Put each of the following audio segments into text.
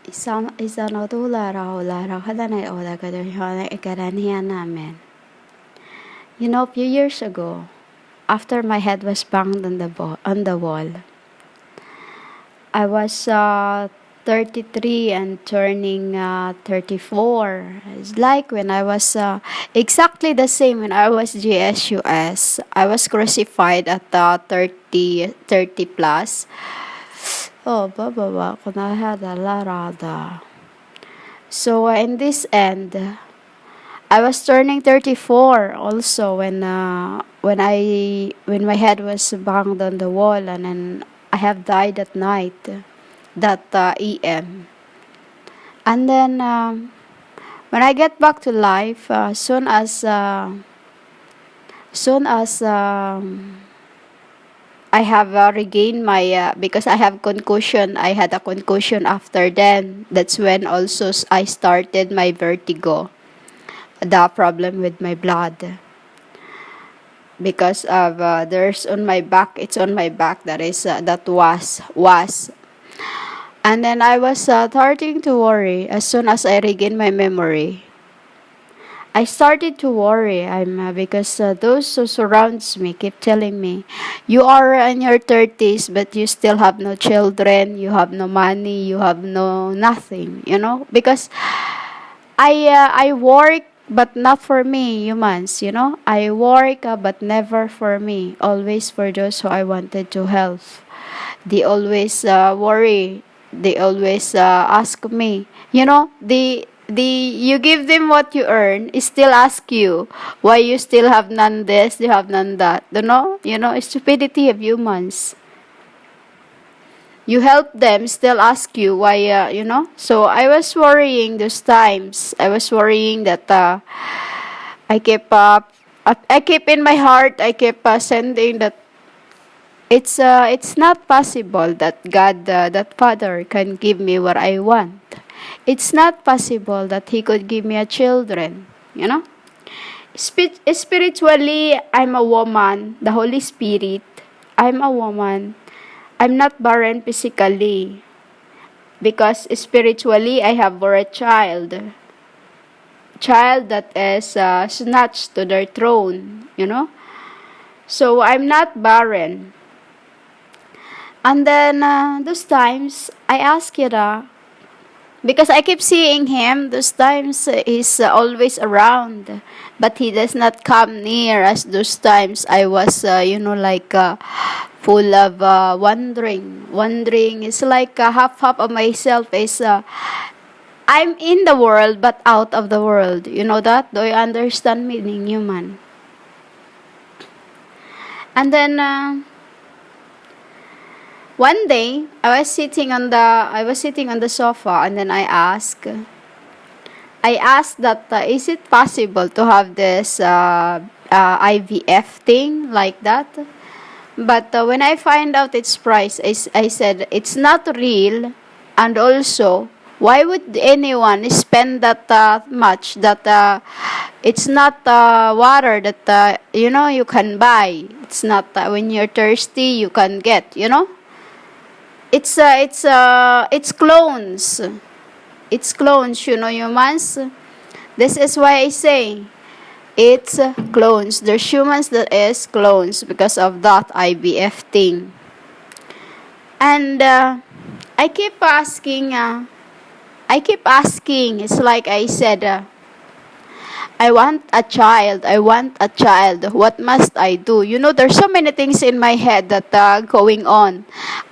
Isa no tu lara kadanay oda kadon ikaranihan namin. You know, a few years ago, after my head was banged on the wall, I was 33 and turning 34. It's like when I was exactly the same when I was GSUS. I was crucified at 30 plus. Oh, baba, kuna hada larada. So in this end, I was turning 34 also when my head was banged on the wall, and then I have died at night, that EM. And then when I get back to life, soon as I have regained my because I have concussion. I had a concussion after then. That's when also I started my vertigo, the problem with my blood, because of there's on my back. It's on my back that was. And then I was starting to worry as soon as I regained my memory. I started to worry. Because those who surrounds me keep telling me, "You are in your 30s, but you still have no children. You have no money. You have no nothing." You know, because I work, but not for me, humans. You know, I work, but never for me. Always for those who I wanted to help. They always worry. They always ask me. You know, you give them what you earn, still ask you why you still have none this, you have none that. You know, stupidity of humans. You help them, still ask you why. So I was worrying those times. I was worrying that I keep I keep in my heart. I keep sending that it's not possible that God, that Father, can give me what I want. It's not possible that He could give me a children. You know, spiritually, I'm a woman. The Holy Spirit, I'm a woman. I'm not barren physically, because spiritually I have a child that is snatched to their throne. You know, so I'm not barren. And then those times I ask Yada, because I keep seeing him. Those times he's always around, but he does not come near as those times I was, full of wondering. Wondering is like half of myself is I'm in the world but out of the world. You know that? Do you understand meaning human? And then one day I was sitting on the sofa, and then I asked that is it possible to have this IVF thing like that? But when I find out its price, I said it's not real, and also why would anyone spend that much? That it's not water that you can buy. It's not when you're thirsty you can get. It's clones. It's clones, humans. This is why I say it's clones. There's humans that is clones because of that IVF thing. And I keep asking. It's like I said, I want a child. I want a child. What must I do? There's so many things in my head that going on.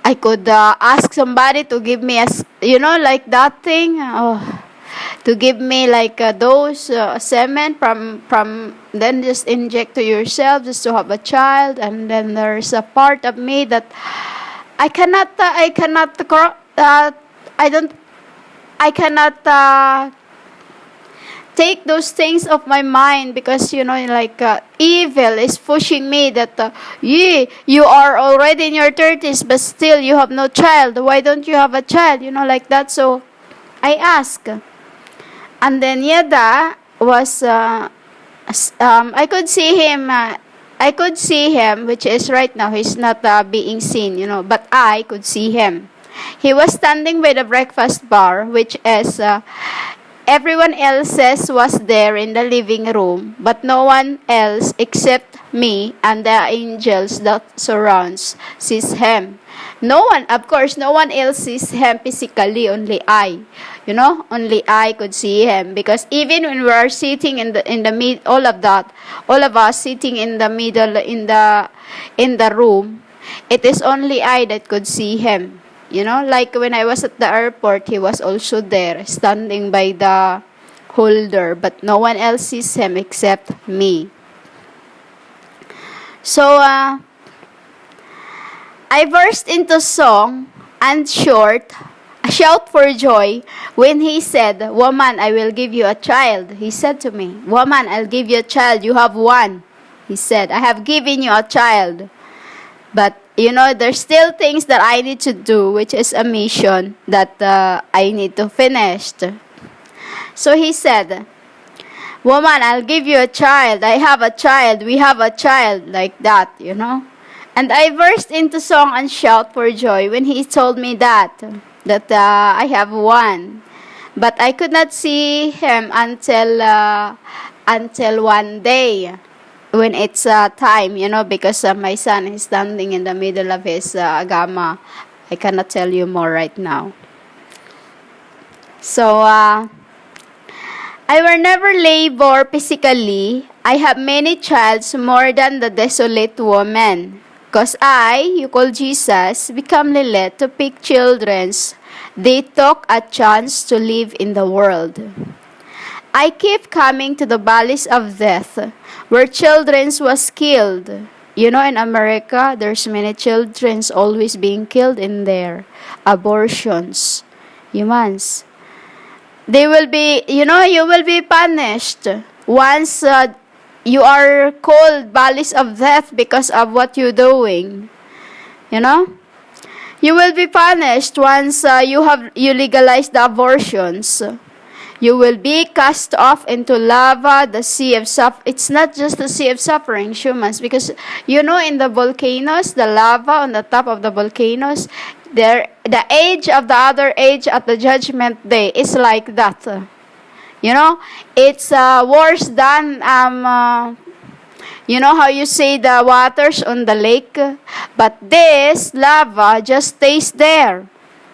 I could ask somebody to give me like that thing. To give me like those semen from then just inject to yourself just to have a child. And then there's a part of me that I cannot. I cannot take those things off my mind, because evil is pushing me that you are already in your 30s but still you have no child. Why don't you have a child, like that? So I ask, and then Yeda was I could see him, which is right now he's not being seen, but I could see him. He was standing by the breakfast bar, which is everyone else's was there in the living room, but no one else except me and the angels that surrounds sees him. No one, of course, no one else sees him physically, only I. Only I could see him, because even when we are sitting in the mid, all of us sitting in the middle in the room, it is only I that could see him. Like when I was at the airport, he was also there, standing by the holder, but no one else sees him except me. So, I burst into song and a shout for joy when he said, "Woman, I will give you a child." He said to me, "Woman, I'll give you a child. You have one." He said, "I have given you a child." But, there's still things that I need to do, which is a mission that I need to finish. So he said, "Woman, I'll give you a child. I have a child. We have a child," like that. And I burst into song and shout for joy when he told me that I have one. But I could not see him until one day, when it's time, because my son is standing in the middle of his gamma. I cannot tell you more right now. So, I will never labor physically. I have many childs more than the desolate woman. Because you call Jesus, become Lilith to pick children's. They took a chance to live in the world. I keep coming to the valleys of death, where children's was killed. In America, there's many children's always being killed in there. Abortions. Humans. They will be, you will be punished once you are called valleys of death because of what you're doing. You will be punished once you legalize the abortions. You will be cast off into lava, the sea of suffering. It's not just the sea of suffering, humans, because in the volcanoes, the lava on the top of the volcanoes, the age of the other age at the judgment day is like that. It's worse than how you say the waters on the lake, but this lava just stays there.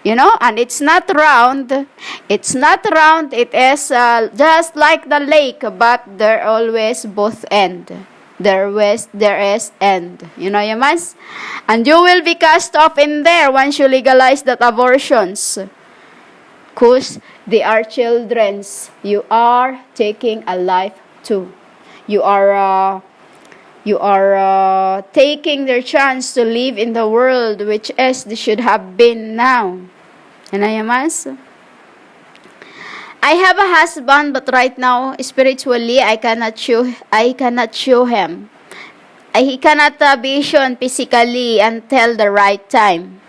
And it's not round. It is just like the lake, but there always both end. There is end. Yamas? And you will be cast off in there once you legalize that abortions. Because they are children's. You are taking a life too. You are taking their chance to live in the world, which is they should have been now. I have a husband, but right now spiritually I cannot show him. He cannot vision physically until the right time.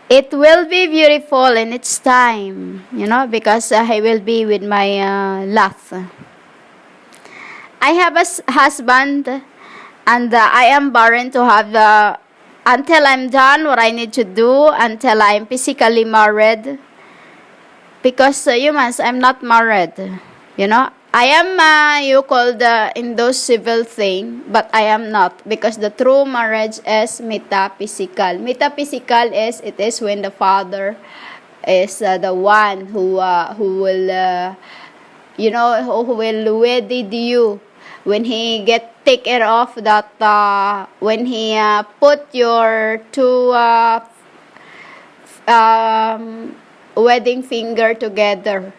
It will be beautiful in its time, because he will be with my love. I have a husband, and I am barren to have until I'm done what I need to do, until I'm physically married. Because humans, I'm not married. I am, you call in those civil thing, but I am not. Because the true marriage is metaphysical. Metaphysical it is when the father is the one who will, who will wedded you. When he take care of that, when he put your two wedding finger together,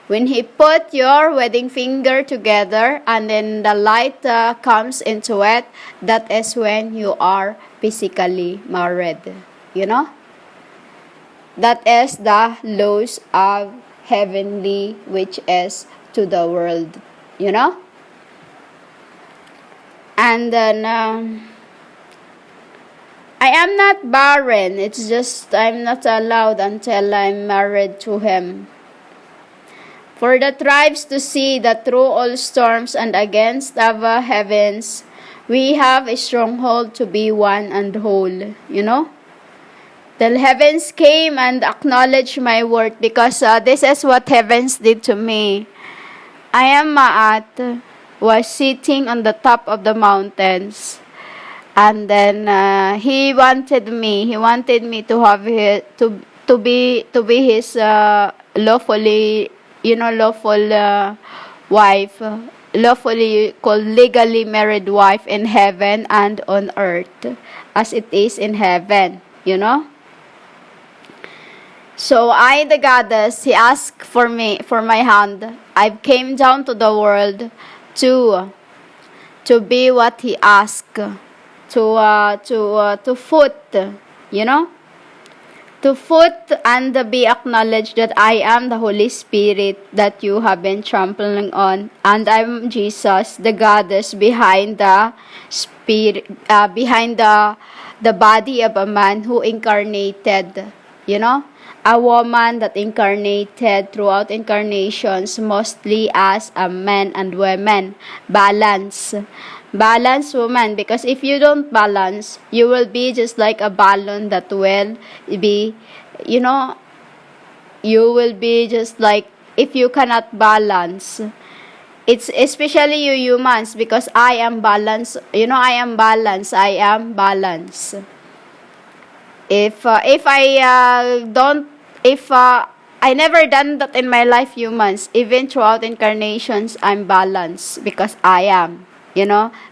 when he put your wedding finger together and then the light comes into it, that is when you are physically married. That is the laws of heavenly, which is to the world. And then I am not barren. It's just I'm not allowed until I'm married to him. For the tribes to see that through all storms and against our heavens, we have a stronghold to be one and whole. The The heavens came and acknowledged my worth because this is what heavens did to me. I am Ma'at, was sitting on the top of the mountains. And then he wanted me. He wanted me to have to be his lawfully, lawful wife, lawfully called legally married wife in heaven and on earth, as it is in heaven. So I, the goddess, he asked for me, for my hand. I came down to the world to be what he asked, to foot, to foot and be acknowledged that I am the Holy Spirit that you have been trampling on, and I'm Jesus, the goddess behind the spirit, behind the body of a man who incarnated, a woman that incarnated throughout incarnations, mostly as a man and women. Balance woman, because if you don't balance, you will be just like a balloon that will be, you will be just like, if you cannot balance, it's especially you humans, because I am balance, I am balance. If I never done that in my life, humans, even throughout incarnations, I'm balanced because I am,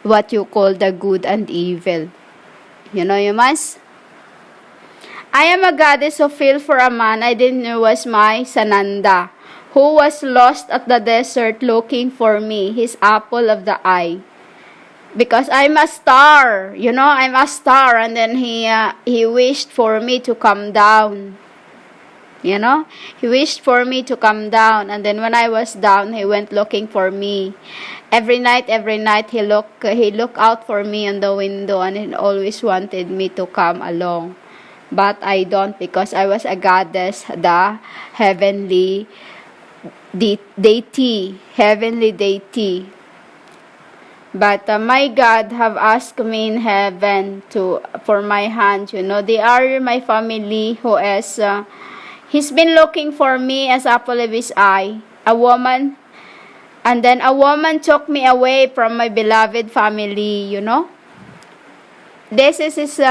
what you call the good and evil. Humans? I am a goddess who fell for a man I didn't know was my Sananda, who was lost at the desert looking for me, his apple of the eye. Because I'm a star, I'm a star, and then he wished for me to come down. He wished for me to come down, and then when I was down, he went looking for me. Every night he looked out for me on the window, and he always wanted me to come along. But I don't, because I was a goddess, the heavenly deity. But my God have asked me in heaven for my hand. They are my family who is, he's been looking for me as apple of his eye. A woman, and then a woman took me away from my beloved family. This is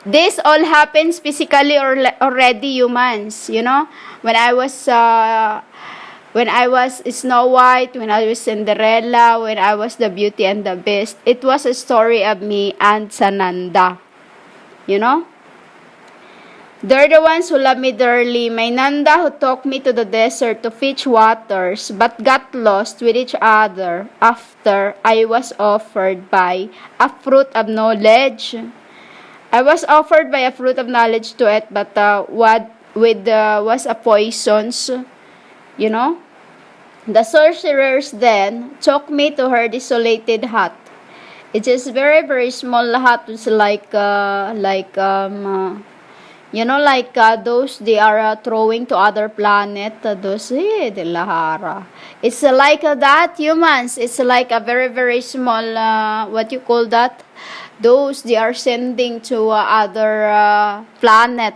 this all happens physically or already, humans. When I was Snow White, when I was Cinderella, when I was the Beauty and the Beast, it was a story of me and Sananda. They're the ones who love me dearly. My Nanda who took me to the desert to fetch waters, but got lost with each other after I was offered by a fruit of knowledge. I was offered by a fruit of knowledge to it, but was a poisons. The sorcerers then took me to her desolated hut. It is very, very small hut. It's like those they are throwing to other planet. Those de lahara. It's like that, humans. It's like a very, very small. What you call that? Those they are sending to other planet.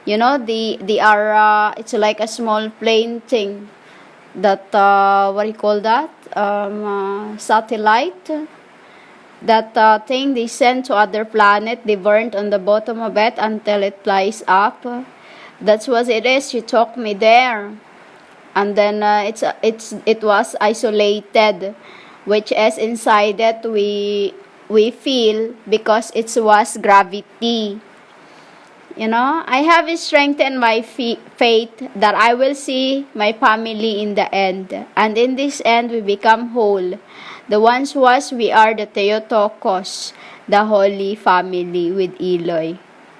They are, it's like a small plane thing that, what do you call that? Satellite. That thing they send to other planet, they burned on the bottom of it until it flies up. That's what it is. She took me there. And then it was isolated, which is inside it we feel, because it was gravity. I have strengthened my faith that I will see my family in the end. And in this end, we become whole. The ones was, we are the Theotokos, the Holy Family with Eloy.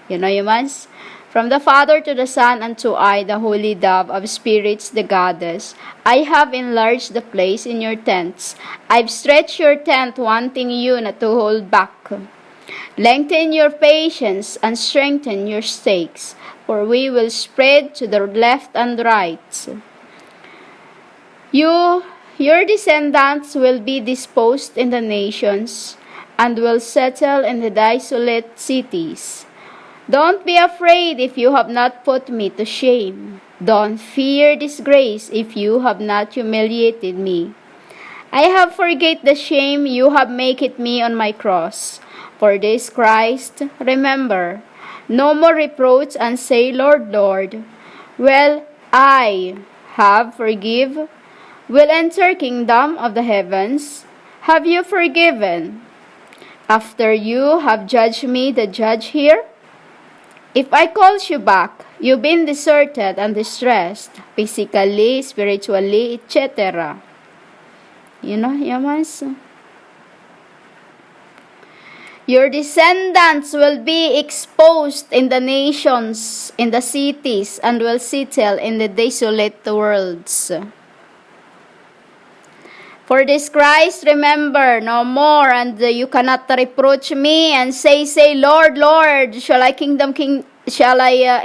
Humans? From the Father to the Son and to I, the Holy Dove of Spirits, the Goddess, I have enlarged the place in your tents. I've stretched your tent, wanting you not to hold back. Lengthen your patience and strengthen your stakes, for we will spread to the left and right. Your descendants will be disposed in the nations and will settle in the desolate cities. Don't be afraid if you have not put me to shame. Don't fear disgrace if you have not humiliated me. I have forget the shame you have made it me on my cross. For this Christ, remember, no more reproach and say, Lord, Lord. Well, I have forgive, will enter kingdom of the heavens. Have you forgiven? After you have judged me, the judge here? If I calls you back, you've been deserted and distressed, physically, spiritually, etc. Yamas. Your descendants will be exposed in the nations, in the cities, and will settle in the desolate worlds. For this Christ, remember, no more, and you cannot reproach me and say, Lord, Lord, shall I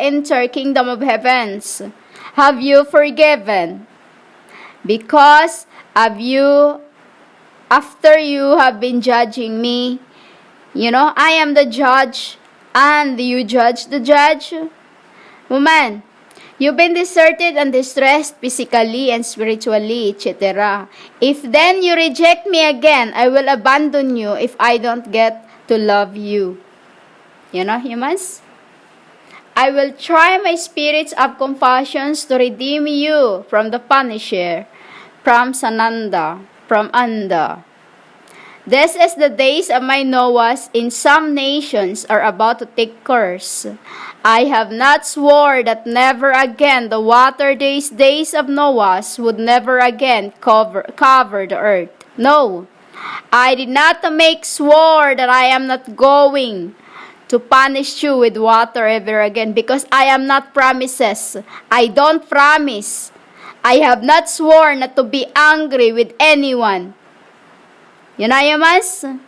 enter kingdom of heavens? Have you forgiven? Because after you have been judging me, I am the judge, and you judge the judge. Woman, you've been deserted and distressed physically and spiritually, etc. If then you reject me again, I will abandon you if I don't get to love you. Humans? I will try my spirits of compassion to redeem you from the Punisher, from Sananda, from Anda. This is the days of my Noahs in some nations are about to take curse. I have not swore that never again the water days of Noahs would never again cover the earth. No, I did not make swore that I am not going to punish you with water ever again, because I am not promises. I don't promise. I have not sworn not to be angry with anyone. Yamas?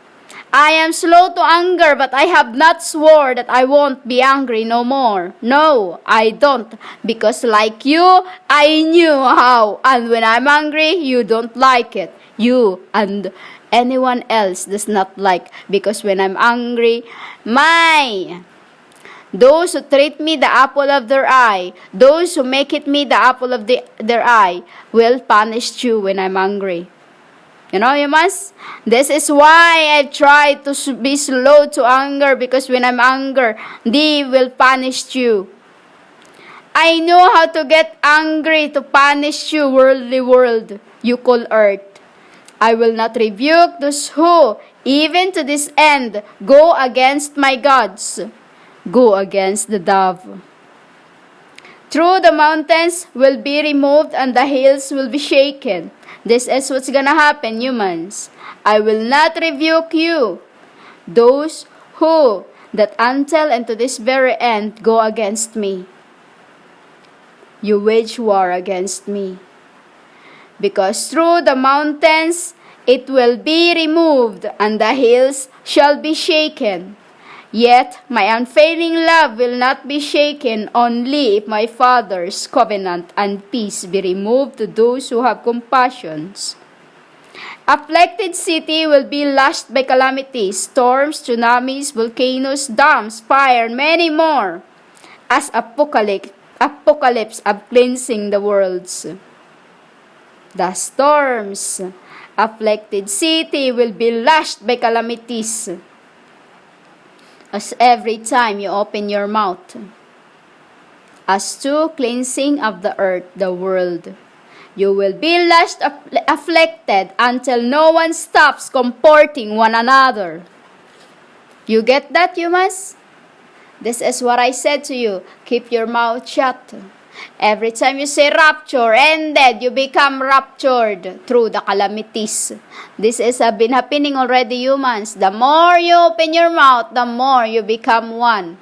I am slow to anger, but I have not swore that I won't be angry no more. No, I don't. Because like you, I knew how. And when I'm angry, you don't like it. You and anyone else does not like. Because when I'm angry, those who treat me the apple of their eye, those who make it me the apple of their eye, will punish you when I'm angry. Yamas? This is why I try to be slow to anger, because when I'm angry, they will punish you. I know how to get angry to punish you, worldly world, you call earth. I will not rebuke those who, even to this end, go against my gods, go against the dove. Through the mountains will be removed and the hills will be shaken. This is what's gonna happen, humans. I will not rebuke you. Those who, that until and to this very end, go against me. You wage war against me. Because through the mountains it will be removed, and the hills shall be shaken. Yet my unfailing love will not be shaken, only if my Father's covenant and peace be removed to those who have compassions. Afflicted city will be lashed by calamities, storms, tsunamis, volcanoes, dams, fire, and many more, as apocalypse of cleansing the worlds. The storms, afflicted city will be lashed by calamities, as every time you open your mouth, as to cleansing of the earth, the world. You will be lashed, afflicted, until no one stops comforting one another. You get that, humans? This is what I said to you. Keep your mouth shut. Every time you say rapture, ended, you become raptured through the calamities. This has been happening already, humans. The more you open your mouth, the more you become one.